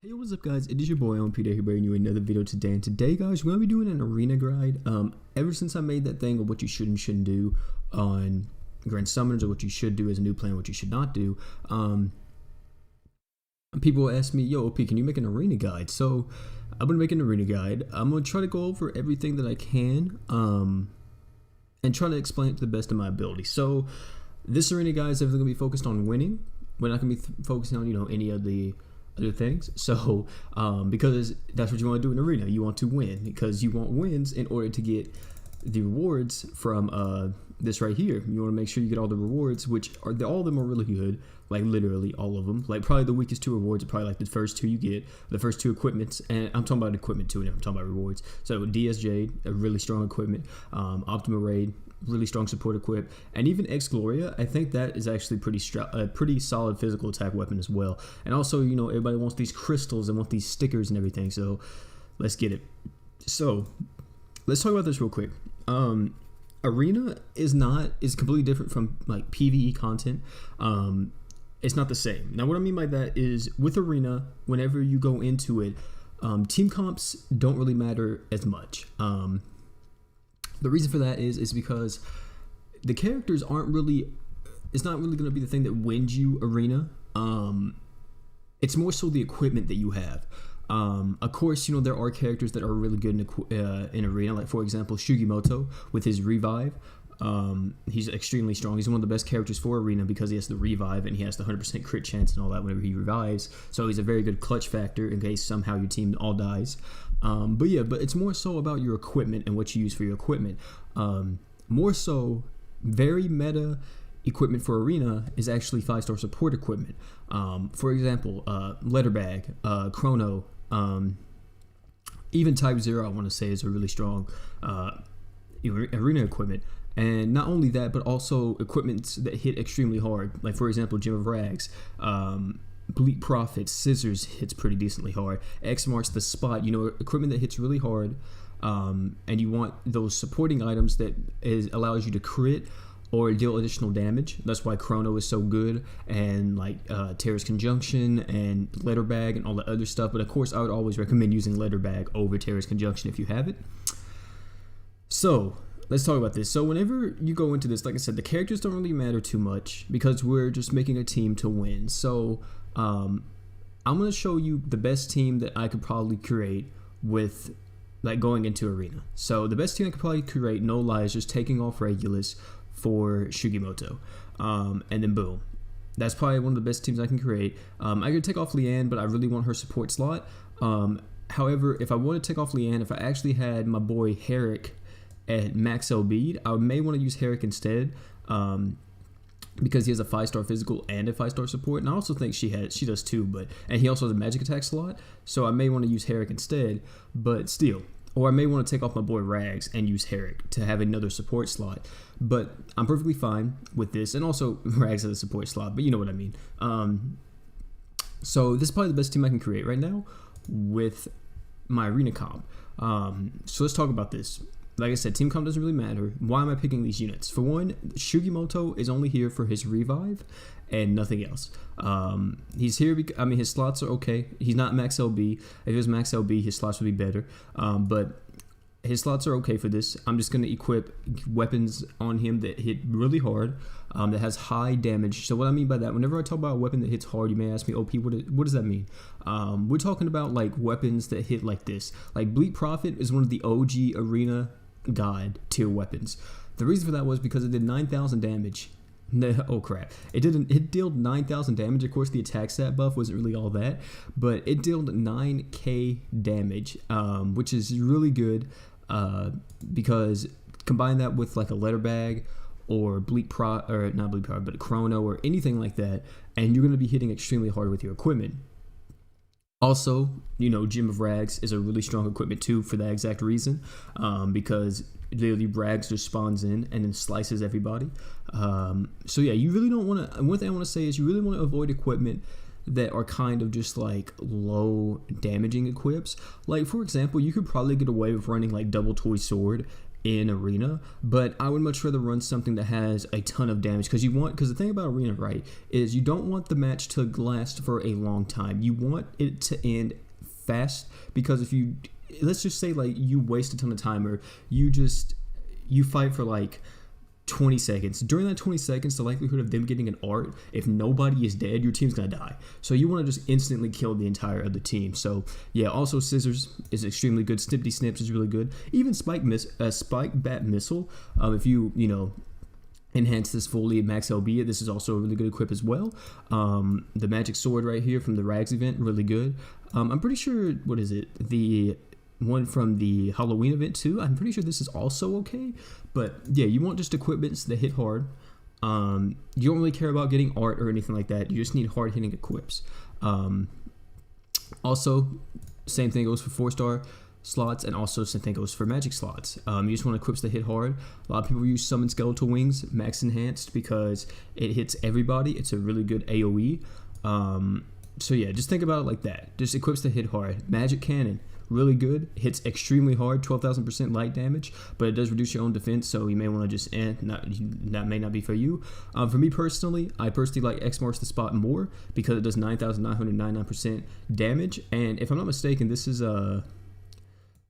Hey, what's up, guys? It is your boy, Peter here, bringing you another video today. And today, guys, we're gonna be doing an arena guide. Ever since I made that thing of what you should and shouldn't do on Grand Summoners, or what you should do as a new player, what you should not do, people ask me, "Yo, OP, can you make an arena guide?" So I'm gonna make an arena guide. I'm gonna try to go over everything that I can, and try to explain it to the best of my ability. So this arena guide is definitely gonna be focused on winning. We're not gonna be focusing on any of the other things. So because that's what you want to do in arena, you want to win, because you want wins in order to get the rewards from this right here. You want to make sure you get all the rewards, which are all of them are really good, like literally all of them. Like probably the weakest two rewards are probably like the first two you get, the first two equipments, and I'm talking about equipment too, and I'm talking about rewards. So DSJ, a really strong equipment, Optima Raid, really strong support equip, and even Ex Gloria, I think that is actually pretty solid physical attack weapon as well. And also, everybody wants these crystals and want these stickers and everything, so let's get it. So let's talk about this real quick. Arena is completely different from like PvE content. It's not the same. Now what I mean by that is, with Arena, whenever you go into it, team comps don't really matter as much. The reason for that is because the characters it's not really going to be the thing that wins you arena. It's more so the equipment that you have. Of course, there are characters that are really good in arena, like for example Shugimoto with his revive. He's extremely strong. He's one of the best characters for arena because he has the revive and he has the 100% crit chance and all that whenever he revives. So he's a very good clutch factor in case somehow your team all dies. But it's more so about your equipment and what you use for your equipment. More so, very meta equipment for arena is actually 5-star support equipment. For example, letter bag, chrono, even type 0 I want to say is a really strong arena equipment. And not only that, but also equipments that hit extremely hard, like for example Gem of Rags, Bleak Prophet, Scissors hits pretty decently hard, X marks the spot, equipment that hits really hard. And you want those supporting items that allows you to crit or deal additional damage. That's why Chrono is so good, and like Terra's Conjunction and Letter Bag and all the other stuff. But of course I would always recommend using Letter Bag over Terra's Conjunction if you have it. So let's talk about this. So whenever you go into this, like I said, the characters don't really matter too much because we're just making a team to win. So I'm going to show you the best team that I could probably create with like going into arena. So the best team I could probably create, no lies, just taking off Regulus for Shugimoto, and then boom, that's probably one of the best teams I can create. I could take off Leanne, but I really want her support slot. However, if I want to take off Leanne, if I actually had my boy Herrick at max LB, I may want to use Herrick instead, because he has a 5-star physical and a 5-star support, and I also think she does too, and he also has a magic attack slot, so I may want to use Herrick instead, but still. Or I may want to take off my boy Rags and use Herrick to have another support slot, but I'm perfectly fine with this, and also Rags has a support slot, but you know what I mean. So this is probably the best team I can create right now with my arena comp. So let's talk about this. Like I said, team comp doesn't really matter. Why am I picking these units? For one, Shugimoto is only here for his revive and nothing else. He's here because, his slots are okay. He's not max LB. If he was max LB, his slots would be better. But his slots are okay for this. I'm just going to equip weapons on him that hit really hard, that has high damage. So what I mean by that, whenever I talk about a weapon that hits hard, you may ask me, OP, what does that mean? We're talking about like weapons that hit like this. Like Bleak Prophet is one of the OG arena god tier weapons. The reason for that was because it did 9,000 damage. Oh crap, it dealt 9,000 damage. Of course the attack stat buff wasn't really all that, but it dealt 9k damage, which is really good, because combine that with like a Letter Bag or not Bleak Pro, but Chrono or anything like that, and you're going to be hitting extremely hard with your equipment. Also, Gem of Rags is a really strong equipment too for that exact reason, because literally Rags just spawns in and then slices everybody. So yeah, you really don't want to. One thing I want to say is you really want to avoid equipment that are kind of just like low damaging equips. Like for example, you could probably get away with running like Double Toy Sword in arena, but I would much rather run something that has a ton of damage because the thing about arena, right, is you don't want the match to last for a long time. You want it to end fast, because if you, let's just say like you waste a ton of time, or you fight for like 20 seconds. During that 20 seconds, the likelihood of them getting an art, if nobody is dead, your team's gonna die. So you want to just instantly kill the entire other team. So yeah, also scissors is extremely good. Snippity Snips is really good. Even Spike Bat Missile, if you enhance this fully max LB, this is also a really good equip as well. The magic sword right here from the Rags event, really good. I'm pretty sure, what is it, the one from the Halloween event too, I'm pretty sure this is also okay. But yeah, you want just equipments that hit hard. You don't really care about getting art or anything like that. You just need hard hitting equips. Also, same thing goes for 4-star slots, and also same thing goes for magic slots. You just want equips that hit hard. A lot of people use Summon Skeletal Wings max enhanced because it hits everybody. It's a really good AoE. So yeah, just think about it like that. Just equips that hit hard. Magic Cannon, really good, hits extremely hard, 12,000% light damage, but it does reduce your own defense, so you may want to just that may not be for you. For me personally, I like X Marks the Spot more because it does 9,999% damage, and if I'm not mistaken, this is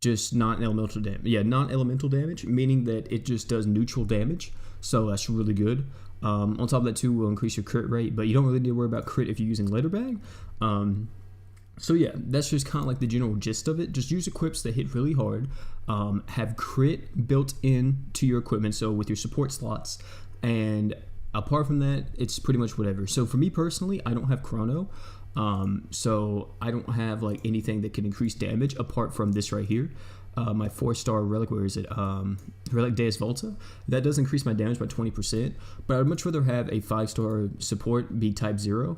just non-elemental damage. Yeah, non-elemental damage, meaning that it just does neutral damage, so that's really good. On top of that too, will increase your crit rate, but you don't really need to worry about crit if you're using Letter Bag. So yeah, that's just kind of like the general gist of it. Just use equips that hit really hard, have crit built in to your equipment, so with your support slots, and apart from that, it's pretty much whatever. So for me personally, I don't have Chrono, so I don't have like anything that can increase damage apart from this right here. My 4-star relic, where is it? Relic Deus Volta. That does increase my damage by 20%, but I'd much rather have a 5-star support be Type 0,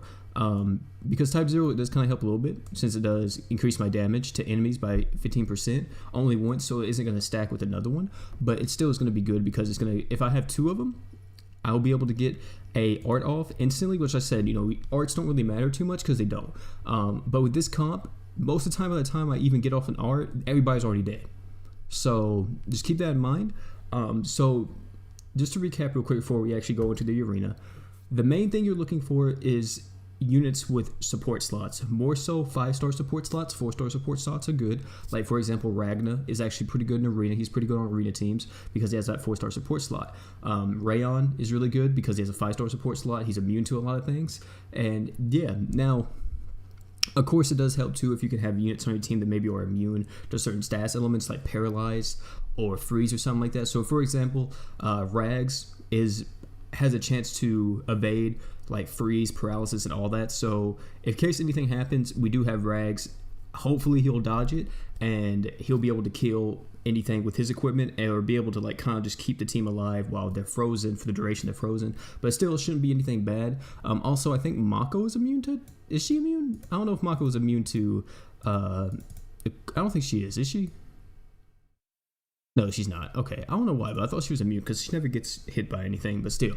because Type 0 does kind of help a little bit, since it does increase my damage to enemies by 15%, only once, so it isn't going to stack with another one, but it still is going to be good because it's going to, if I have 2 of them, I'll be able to get a art off instantly, which I said, arts don't really matter too much because they don't. But with this comp, most of the time, by the time I even get off an art, everybody's already dead. So just keep that in mind. So just to recap real quick before we actually go into the arena, the main thing you're looking for is units with support slots. More so 5-star support slots. 4-star support slots are good. Like for example, Ragna is actually pretty good in arena. He's pretty good on arena teams because he has that 4-star support slot. Rayon is really good because he has a 5-star support slot. He's immune to a lot of things. And yeah, now of course, it does help too if you can have units on your team that maybe are immune to certain stats elements like Paralyze or Freeze or something like that. So, for example, Rags has a chance to evade like Freeze, Paralysis, and all that. So, in case anything happens, we do have Rags. Hopefully, he'll dodge it and he'll be able to kill anything with his equipment, or be able to like kind of just keep the team alive while they're frozen for the duration they're frozen. But still, it shouldn't be anything bad. Also, I think Mako is immune to. Is she immune? I don't know if Mako is immune to. I don't think she is. Is she? No, she's not. Okay, I don't know why, but I thought she was immune because she never gets hit by anything. But still,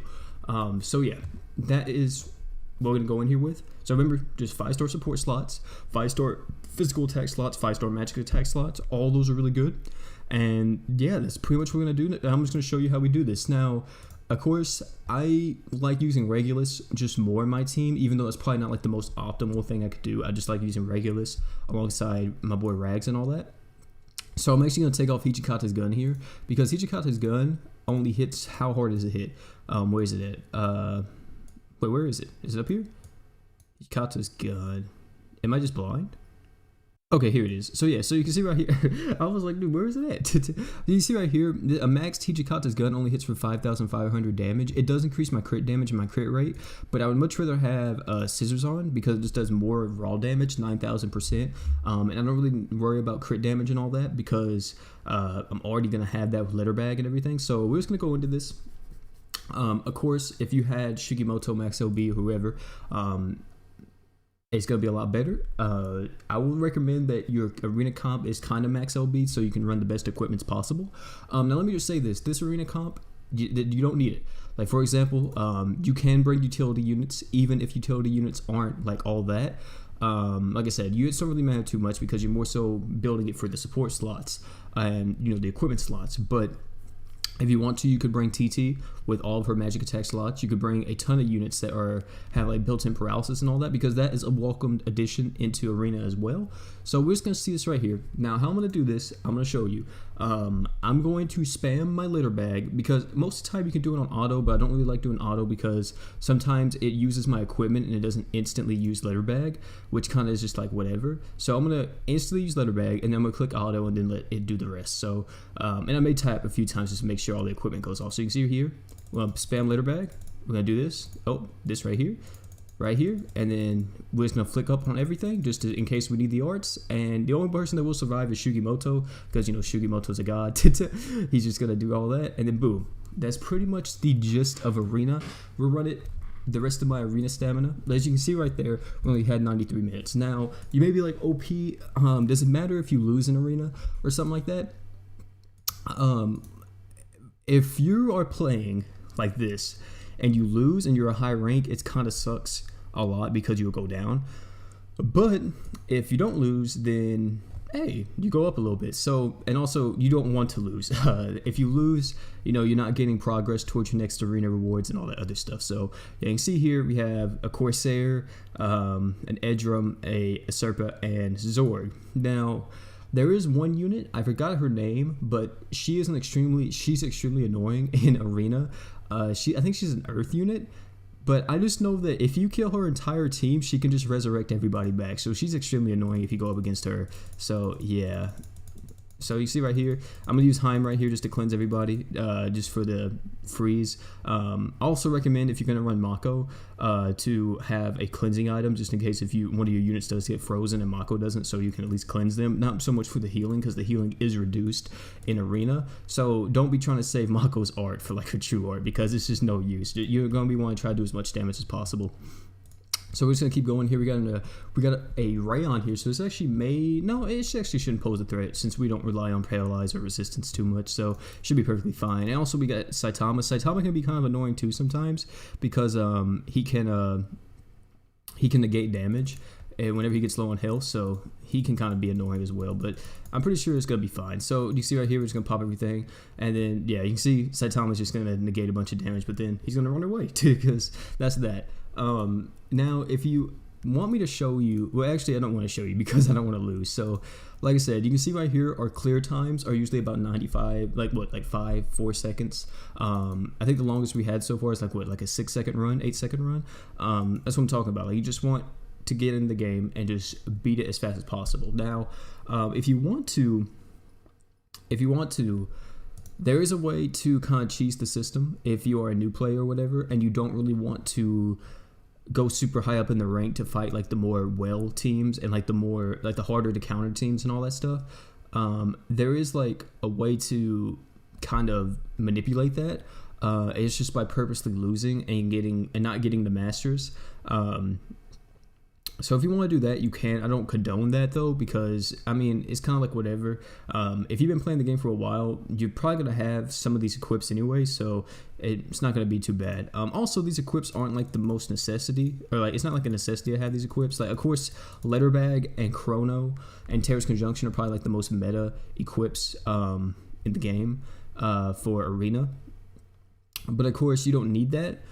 so yeah, that is what we're gonna go in here with. So remember, just 5-star support slots, 5-star physical attack slots, 5-star magic attack slots. All those are really good. And yeah, that's pretty much what we're gonna do. I'm just gonna show you how we do this now. Of course, I like using Regulus just more in my team, even though it's probably not like the most optimal thing I could do. I just like using Regulus alongside my boy Rags and all that. So I'm actually going to take off Hijikata's gun here, because Hijikata's gun only hits, how hard does it hit? Where is it at? Wait, where is it? Is it up here? Hijikata's gun. Am I just blind? Okay, here it is. So yeah, so you can see right here, I was like, dude, where is it at? You see right here, a max Hijikata's gun only hits for 5,500 damage. It does increase my crit damage and my crit rate, but I would much rather have Scissors on because it just does more raw damage, 9,000%. And I don't really worry about crit damage and all that because I'm already going to have that with Letter Bag and everything. So we're just going to go into this. Of course, if you had Shigimoto, Max LB, or whoever, it's going to be a lot better. I would recommend that your arena comp is kind of max LB so you can run the best equipments possible. Now, let me just say this arena comp, you don't need it. Like, for example, you can bring utility units, even if utility units aren't, like, all that. Like I said, units don't really matter too much because you're more so building it for the support slots and, the equipment slots. But If you want to, you could bring TT with all of her magic attack slots. You could bring a ton of units that have like built-in paralysis and all that, because that is a welcomed addition into Arena as well. So we're just going to see this right here. Now, how I'm going to do this, I'm going to show you. I'm going to spam my litter bag, because most of the time you can do it on auto, but I don't really like doing auto because sometimes it uses my equipment and it doesn't instantly use litter bag, which kind of is just like whatever. So I'm going to instantly use litter bag, and then I'm going to click auto and then let it do the rest. So, and I may tap a few times just to make sure all the equipment goes off. So you can see here, well, spam litter bag. We're going to do this. Oh, this right here. Right here, and then we're just gonna flick up on everything just in case we need the arts. And the only person that will survive is Shugimoto, because you know Shugimoto's a god. He's just gonna do all that, and then boom. That's pretty much the gist of Arena. We'll run it the rest of my Arena stamina. As you can see right there, we only had 93 minutes. Now you may be like, OP, does it matter if you lose an Arena or something like that? If you are playing like this and you lose and you're a high rank, it kind of sucks a lot because you'll go down. But if you don't lose, then hey, you go up a little bit. So, and also you don't want to lose. If you lose, you know, you're not getting progress towards your next Arena rewards and all that other stuff. So yeah, you can see here we have a Corsair, an Edrum, a Serpa, and Zorg. Now, there is one unit, I forgot her name, but she's extremely annoying in Arena. I think she's an Earth unit, but I just know that if you kill her entire team, she can just resurrect everybody back. So she's extremely annoying if you go up against her. So yeah. So you see right here, I'm going to use Heim right here just to cleanse everybody, just for the freeze. I also recommend, if you're going to run Mako, to have a cleansing item just in case if one of your units does get frozen and Mako doesn't, so you can at least cleanse them. Not so much for the healing, because the healing is reduced in Arena. So don't be trying to save Mako's art for like a true art, because it's just no use. You're going to be wanting to try to do as much damage as possible. So we're just gonna keep going here. We got a Rayon here, so this actually it actually shouldn't pose a threat since we don't rely on paralyze or resistance too much, so should be perfectly fine. And also we got Saitama. Saitama can be kind of annoying too sometimes, because he can negate damage and whenever he gets low on health, so he can kind of be annoying as well, but I'm pretty sure it's going to be fine. So you see right here, we're just going to pop everything, and then, yeah, you can see Saitama's just going to negate a bunch of damage, but then he's going to run away, too, because that's that. Now, if you want me to show you, well, actually, I don't want to show you because I don't want to lose. So, like I said, you can see right here, our clear times are usually about 95, like 4 seconds. I think the longest we had so far is like a 6-second run, 8-second run. That's what I'm talking about. Like, you just want to get in the game and just beat it as fast as possible. Now, if you want to, there is a way to kind of cheese the system if you are a new player or whatever, and you don't really want to go super high up in the rank to fight like the more well teams and like the harder to counter teams and all that stuff. There is like a way to kind of manipulate that. It's just by purposely losing and not getting the masters. So if you want to do that, you can. I don't condone that though, because I mean, it's kind of like whatever. If you've been playing the game for a while, you're probably going to have some of these equips anyway, so it's not going to be too bad. Also, these equips aren't like the most necessity, or like it's not like a necessity to have these equips. Like, of course, Letterbag and Chrono and Terra's Conjunction are probably like the most meta equips in the game for Arena. But of course, you don't need that.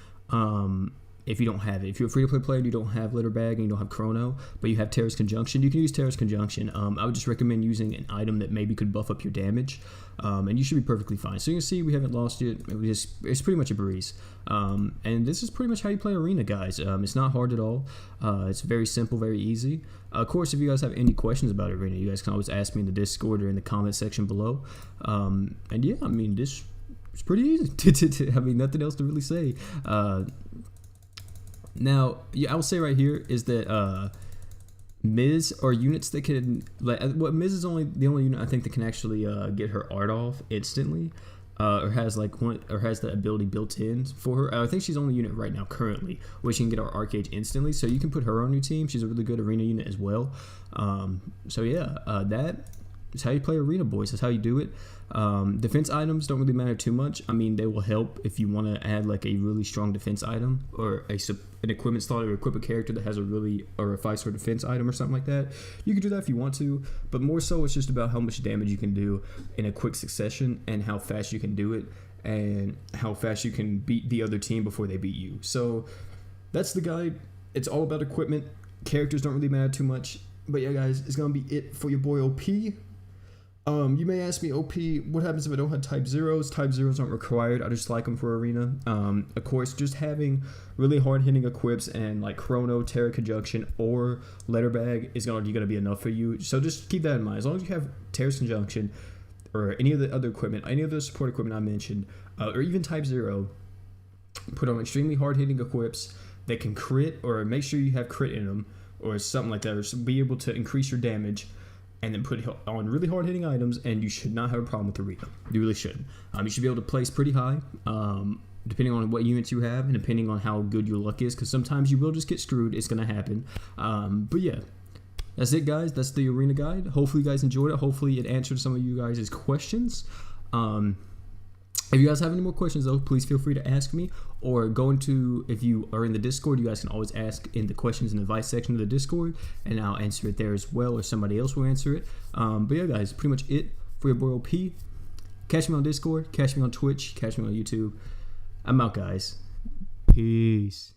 If you don't have it. If you're a free-to-play player and you don't have Letterbag and you don't have Chrono, but you have Terra's Conjunction, you can use Terra's Conjunction. I would just recommend using an item that maybe could buff up your damage, and you should be perfectly fine. So you can see we haven't lost it. It's pretty much a breeze. And this is pretty much how you play Arena, guys. It's not hard at all. It's very simple, very easy. Of course, if you guys have any questions about Arena, you guys can always ask me in the Discord or in the comment section below. And yeah, I mean, it's pretty easy. I mean, nothing else to really say. Now, I will say right here is that Miz are units that can, like, Miz is the only unit I think that can actually get her art off instantly, or has the ability built in for her. I think she's the only unit right now currently where she can get her art gauge instantly, so you can put her on your team. She's a really good Arena unit as well. So yeah, that is how you play Arena, boys. That's how you do it. Defense items don't really matter too much. I mean, they will help if you want to add like a really strong defense item, or an equipment slot, or equip a character that has a 5-star defense item or something like that. You can do that if you want to, but more so it's just about how much damage you can do in a quick succession and how fast you can do it. and how fast you can beat the other team before they beat you. So that's the guide. It's all about equipment. Characters don't really matter too much. But yeah, guys, it's going to be it for your boy OP. You may ask me, OP, what happens if I don't have type zeros? Type zeros aren't required. I just like them for arena. Of course, just having really hard-hitting equips and like Chrono, Terra Conjunction, or Letter Bag is going to be enough for you. So just keep that in mind. As long as you have Terra Conjunction or any of the other equipment, any of the support equipment I mentioned, or even type zero, put on extremely hard-hitting equips that can crit, or make sure you have crit in them, or something like that, or be able to increase your damage, and then put on really hard-hitting items, and you should not have a problem with arena. You really shouldn't. You should be able to place pretty high, depending on what units you have, and depending on how good your luck is, because sometimes you will just get screwed. It's going to happen. But yeah, that's it, guys. That's the arena guide. Hopefully you guys enjoyed it. Hopefully it answered some of you guys' questions. If you guys have any more questions, though, please feel free to ask me, or if you are in the Discord, you guys can always ask in the questions and advice section of the Discord, and I'll answer it there as well, or somebody else will answer it. But yeah, guys, pretty much it for your boy OP. Catch me on Discord, catch me on Twitch, catch me on YouTube. I'm out, guys. Peace.